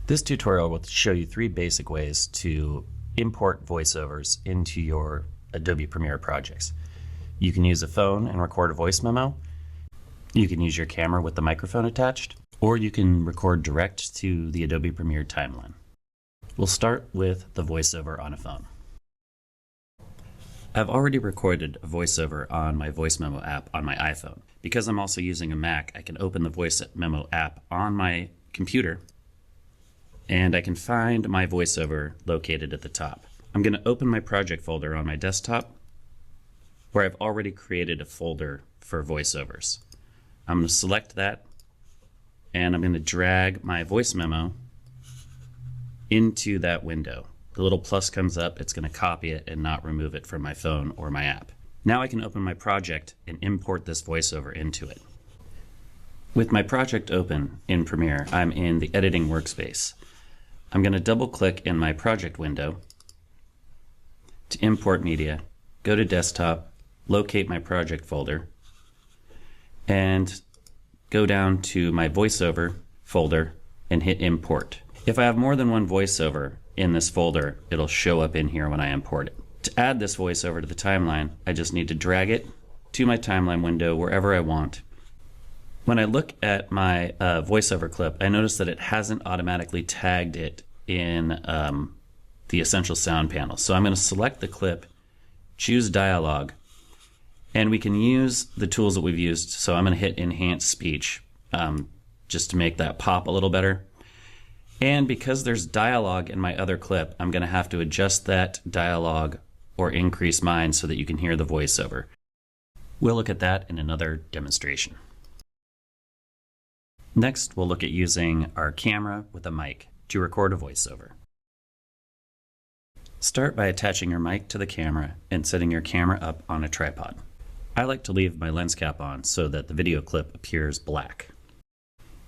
This tutorial will show you 3 basic ways to import voiceovers into your Adobe Premiere projects. You can use a phone and record a voice memo. You can use your camera with the microphone attached, or you can record direct to the Adobe Premiere timeline. We'll start with the voiceover on a phone. I've already recorded a voiceover on my voice memo app on my iPhone. Because I'm also using a Mac, I can open the voice memo app on my computer and I can find my voiceover located at the top. I'm going to open my project folder on my desktop where I've already created a folder for voiceovers. I'm going to select that and I'm going to drag my voice memo into that window. The little plus comes up, it's going to copy it and not remove it from my phone or my app. Now I can open my project and import this voiceover into it. With my project open in Premiere, I'm in the editing workspace. I'm going to double click in my project window to import media, go to desktop, locate my project folder, and go down to my voiceover folder and hit import. If I have more than one voiceover in this folder, it'll show up in here when I import it. To add this voiceover to the timeline, I just need to drag it to my timeline window wherever I want. When I look at my voiceover clip, I notice that it hasn't automatically tagged it in the Essential Sound panel. So I'm going to select the clip, choose dialogue, and we can use the tools that we've used. So I'm going to hit Enhance Speech just to make that pop a little better. And because there's dialogue in my other clip, I'm going to have to adjust that dialogue or increase mine so that you can hear the voiceover. We'll look at that in another demonstration. Next, we'll look at using our camera with a mic to record a voiceover. Start by attaching your mic to the camera and setting your camera up on a tripod. I like to leave my lens cap on so that the video clip appears black.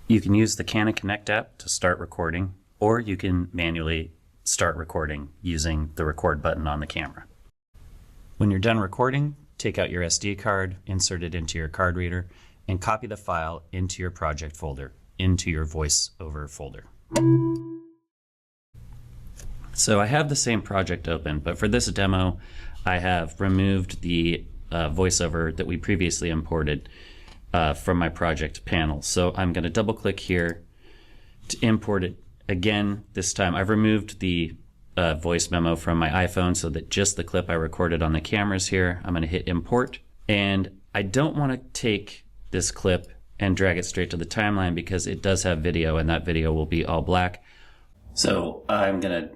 You can use the Canon Connect app to start recording, or you can manually start recording using the record button on the camera. When you're done recording, take out your SD card, insert it into your card reader, and copy the file into your project folder, into your voiceover folder. So I have the same project open, but for this demo, I have removed the voiceover that we previously imported from my project panel. So I'm going to double click here to import it again. This time I've removed the voice memo from my iPhone so that just the clip I recorded on the camera is here. I'm going to hit import, and I don't want to take this clip and drag it straight to the timeline because it does have video and that video will be all black. So I'm going to,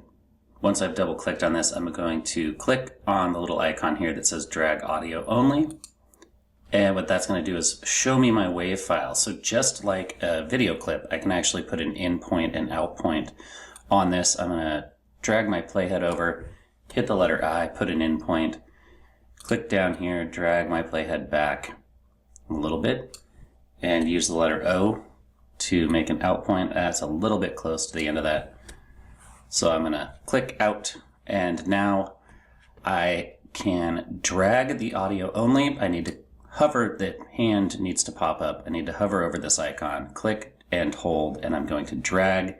once I've double clicked on this, I'm going to click on the little icon here that says drag audio only. And what that's going to do is show me my WAV file. So just like a video clip, I can actually put an in point and out point on this. I'm going to drag my playhead over, hit the letter I, put an in point, click down here, drag my playhead back a little bit, and use the letter O to make an out point. That's a little bit close to the end of that. So I'm going to click out, and now I can drag the audio only. I need to hover, the hand needs to pop up. I need to hover over this icon, click and hold, and I'm going to drag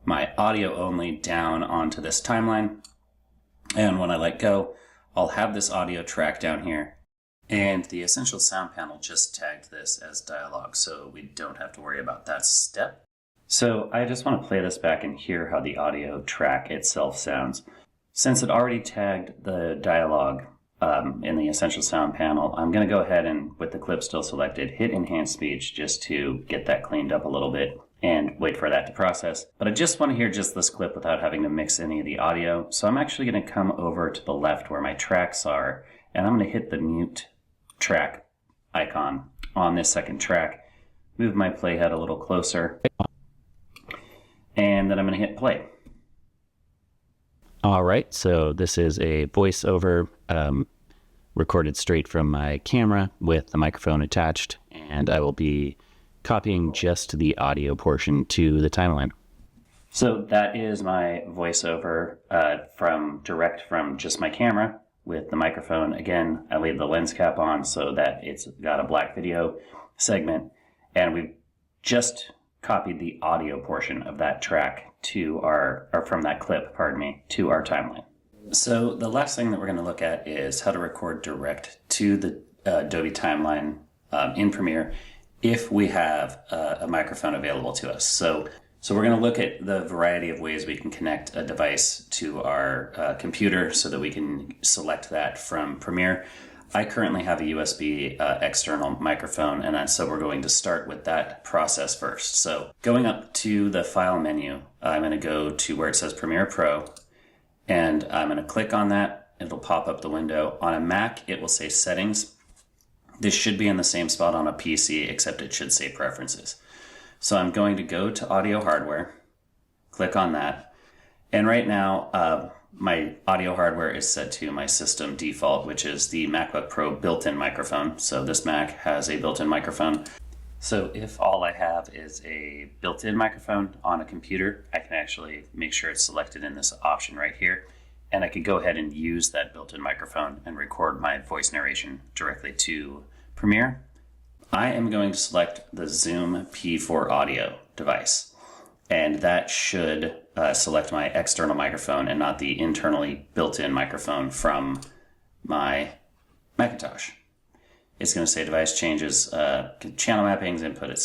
my audio only down onto this timeline. And when I let go, I'll have this audio track down here. And the Essential Sound panel just tagged this as dialogue, so we don't have to worry about that step. So I just want to play this back and hear how the audio track itself sounds. Since it already tagged the dialogue in the Essential Sound panel, I'm going to go ahead and, with the clip still selected, hit Enhance Speech just to get that cleaned up a little bit and wait for that to process. But I just want to hear just this clip without having to mix any of the audio. So I'm actually going to come over to the left where my tracks are, and I'm going to hit the mute track icon on this second track, move my playhead a little closer, and then I'm going to hit play. All right, so this is a voiceover recorded straight from my camera with the microphone attached, and I will be copying just the audio portion to the timeline. So that is my voiceover direct from just my camera with the microphone. Again, I leave the lens cap on so that it's got a black video segment, and we've just copied the audio portion of that track to or from that clip, to our timeline. So the last thing that we're going to look at is how to record direct to the Adobe timeline in Premiere if we have a microphone available to us. So we're going to look at the variety of ways we can connect a device to our computer so that we can select that from Premiere. I currently have a USB external microphone, and so we're going to start with that process first. So going up to the File menu, I'm going to go to where it says Premiere Pro, and I'm going to click on that. It'll pop up the window. On a Mac, it will say Settings. This should be in the same spot on a PC, except it should say Preferences. So I'm going to go to Audio Hardware, click on that, and right now my audio hardware is set to my system default, which is the MacBook Pro built-in microphone. So this Mac has a built-in microphone. So if all I have is a built-in microphone on a computer, I can actually make sure it's selected in this option right here. And I could go ahead and use that built-in microphone and record my voice narration directly to Premiere. I am going to select the Zoom P4 audio device. And that should select my external microphone and not the internally built-in microphone from my Macintosh. It's going to say device changes, channel mappings, input, et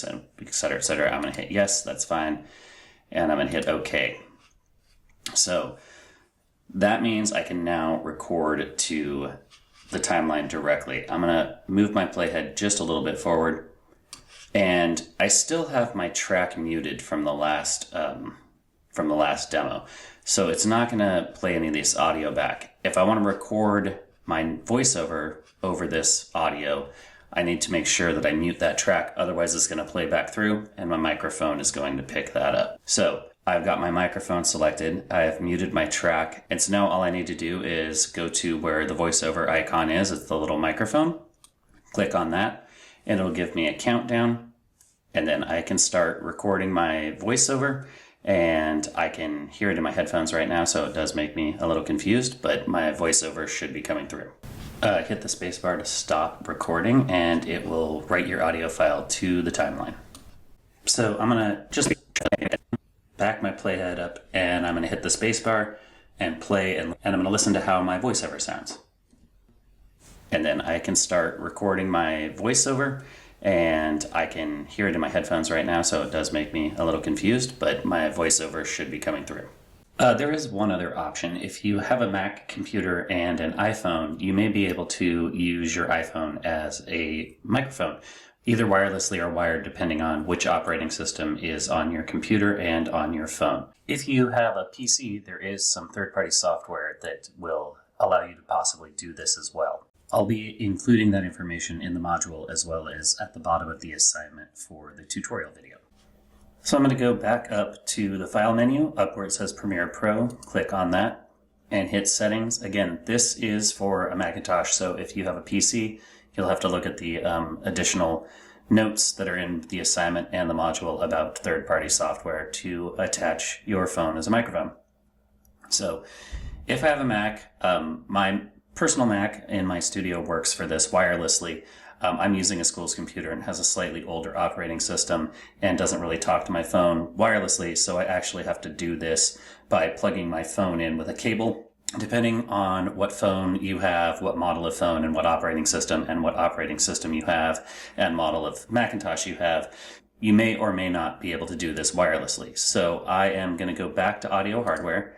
cetera, et cetera. I'm going to hit yes, that's fine. And I'm going to hit OK. So that means I can now record to the timeline directly. I'm going to move my playhead just a little bit forward. And I still have my track muted from the last demo. So it's not going to play any of this audio back. If I want to record my voiceover over this audio, I need to make sure that I mute that track. Otherwise, it's going to play back through and my microphone is going to pick that up. So I've got my microphone selected. I have muted my track. And so now all I need to do is go to where the voiceover icon is. It's the little microphone. Click on that and it'll give me a countdown. And then I can start recording my voiceover. And I can hear it in my headphones right now, so it does make me a little confused, but my voiceover should be coming through. Hit the spacebar to stop recording, and it will write your audio file to the timeline. So I'm going to just back my playhead up, and I'm going to hit the spacebar and play, and I'm going to listen to how my voiceover sounds. And then I can start recording my voiceover, and I can hear it in my headphones right now, so it does make me a little confused, but my voiceover should be coming through. There is one other option. If you have a Mac computer and an iPhone, you may be able to use your iPhone as a microphone, either wirelessly or wired, depending on which operating system is on your computer and on your phone. If you have a PC, there is some third-party software that will allow you to possibly do this as well. I'll be including that information in the module as well as at the bottom of the assignment for the tutorial video. So I'm going to go back up to the File menu, up where it says Premiere Pro, click on that, and hit Settings. Again, this is for a Macintosh, so if you have a PC, you'll have to look at the additional notes that are in the assignment and the module about third-party software to attach your phone as a microphone. So if I have a Mac, my personal Mac in my studio works for this wirelessly. I'm using a school's computer and has a slightly older operating system and doesn't really talk to my phone wirelessly, so I actually have to do this by plugging my phone in with a cable. Depending on what phone you have, what model of phone and what operating system you have and model of Macintosh you have, you may or may not be able to do this wirelessly. So I am going to go back to Audio Hardware.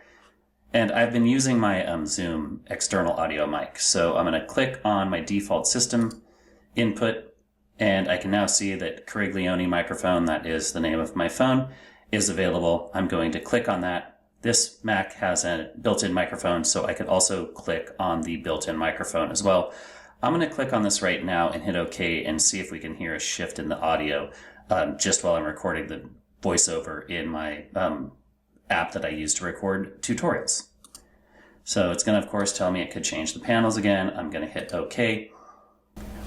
And I've been using my Zoom external audio mic. So I'm going to click on my default system input, and I can now see that Cariglione microphone, that is the name of my phone, is available. I'm going to click on that. This Mac has a built-in microphone, so I could also click on the built-in microphone as well. I'm going to click on this right now and hit OK and see if we can hear a shift in the audio just while I'm recording the voiceover in my app that I use to record tutorials. So it's going to, of course, tell me it could change the panels again. I'm going to hit OK.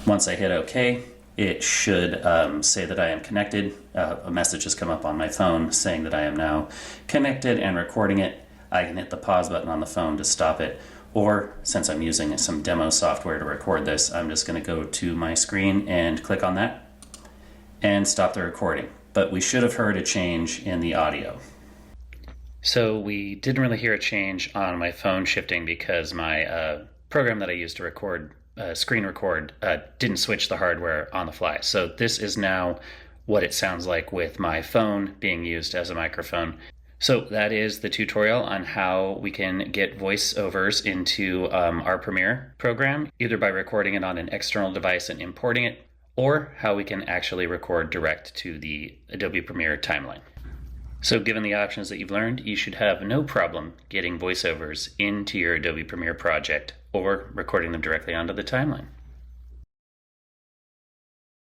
Once I hit OK, it should say that I am connected. A message has come up on my phone saying that I am now connected and recording it. I can hit the pause button on the phone to stop it. Or, since I'm using some demo software to record this, I'm just going to go to my screen and click on that and stop the recording. but we should have heard a change in the audio. So we didn't really hear a change on my phone shifting because my program that I used to record, screen record, didn't switch the hardware on the fly. So this is now what it sounds like with my phone being used as a microphone. So that is the tutorial on how we can get voiceovers into our Premiere program, either by recording it on an external device and importing it, or how we can actually record direct to the Adobe Premiere timeline. So given the options that you've learned, you should have no problem getting voiceovers into your Adobe Premiere project or recording them directly onto the timeline.